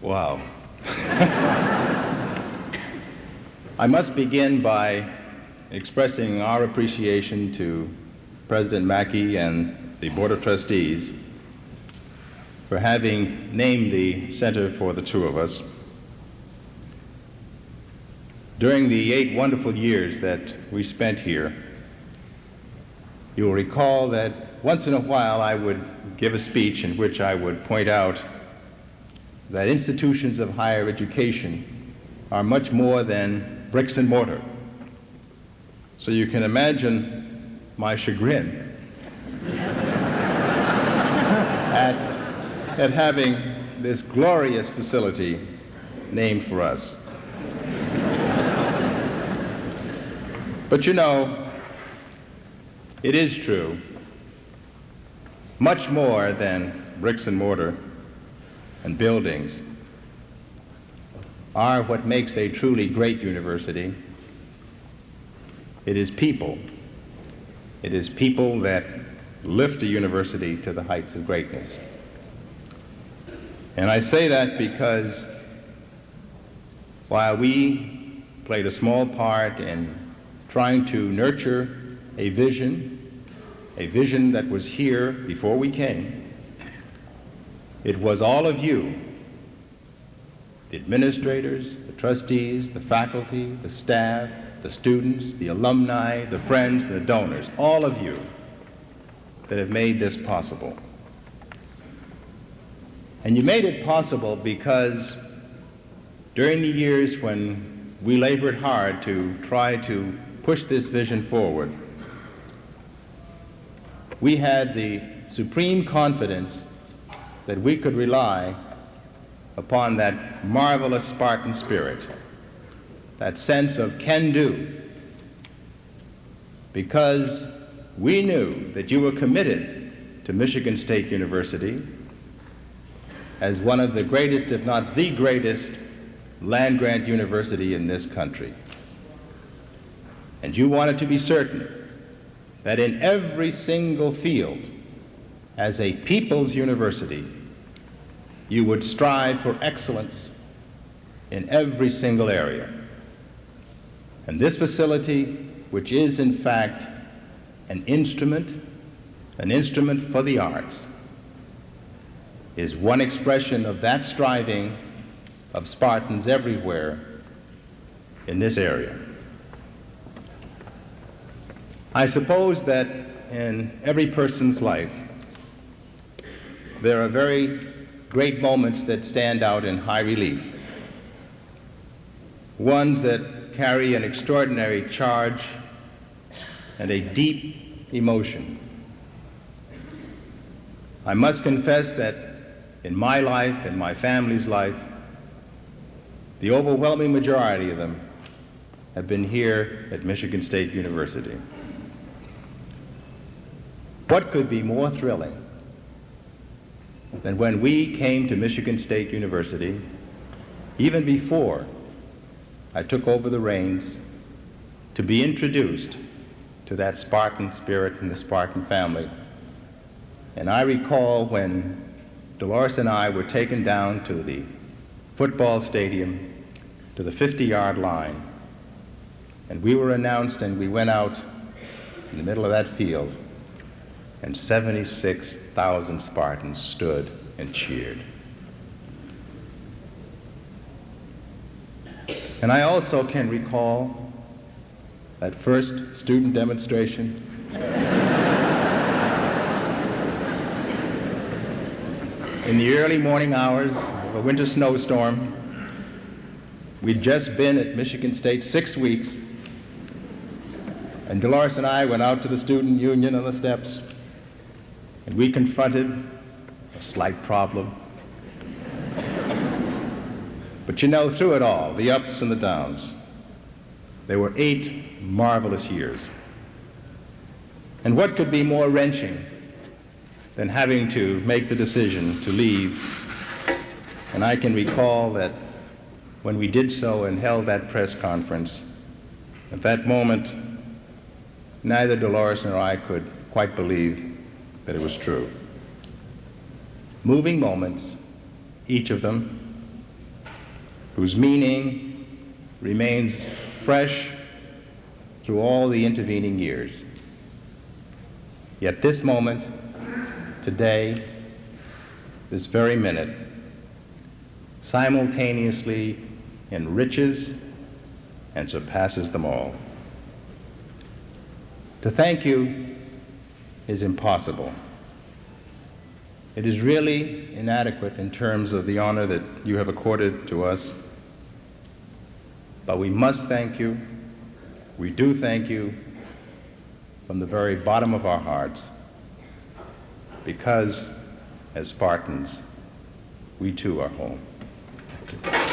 Wow. I must begin by expressing our appreciation to President Mackey and the Board of Trustees for having named the center for the two of us. During the 8 wonderful years that we spent here, you'll recall that once in a while I would give a speech in which I would point out that institutions of higher education are much more than bricks and mortar. So you can imagine my chagrin at having this glorious facility named for us. But you know, it is true, much more than bricks and mortar and buildings are what makes a truly great university. It is people. It is people that lift a university to the heights of greatness. And I say that because while we played a small part in trying to nurture a vision that was here before we came, it was all of you, the administrators, the trustees, the faculty, the staff, the students, the alumni, the friends, the donors, all of you that have made this possible. And you made it possible because during the years when we labored hard to try to push this vision forward, we had the supreme confidence that we could rely upon that marvelous Spartan spirit, that sense of can-do, because we knew that you were committed to Michigan State University as one of the greatest, if not the greatest, land-grant university in this country. And you wanted to be certain that in every single field, as a people's university, you would strive for excellence in every single area. And this facility, which is in fact an instrument for the arts, is one expression of that striving of Spartans everywhere in this area. I suppose that in every person's life, there are very great moments that stand out in high relief, ones that carry an extraordinary charge and a deep emotion. I must confess that in my life and my family's life, the overwhelming majority of them have been here at Michigan State University. What could be more thrilling than when we came to Michigan State University, even before I took over the reins, to be introduced to that Spartan spirit and the Spartan family. And I recall when Dolores and I were taken down to the football stadium, to the 50-yard line, and we were announced and we went out in the middle of that field, and 76,000 Spartans stood and cheered. And I also can recall that first student demonstration in the early morning hours of a winter snowstorm. We'd just been at Michigan State 6 weeks, and Dolores and I went out to the student union on the steps, and we confronted a slight problem. But you know, through it all, the ups and the downs, there were 8 marvelous years. And what could be more wrenching than having to make the decision to leave? And I can recall that when we did so and held that press conference, at that moment, neither Dolores nor I could quite believe that it was true. Moving moments, each of them, whose meaning remains fresh through all the intervening years. Yet this moment, today, this very minute, simultaneously enriches and surpasses them all. To thank you is impossible. It is really inadequate in terms of the honor that you have accorded to us. But we must thank you. We do thank you from the very bottom of our hearts, because as Spartans, we too are home. Thank you.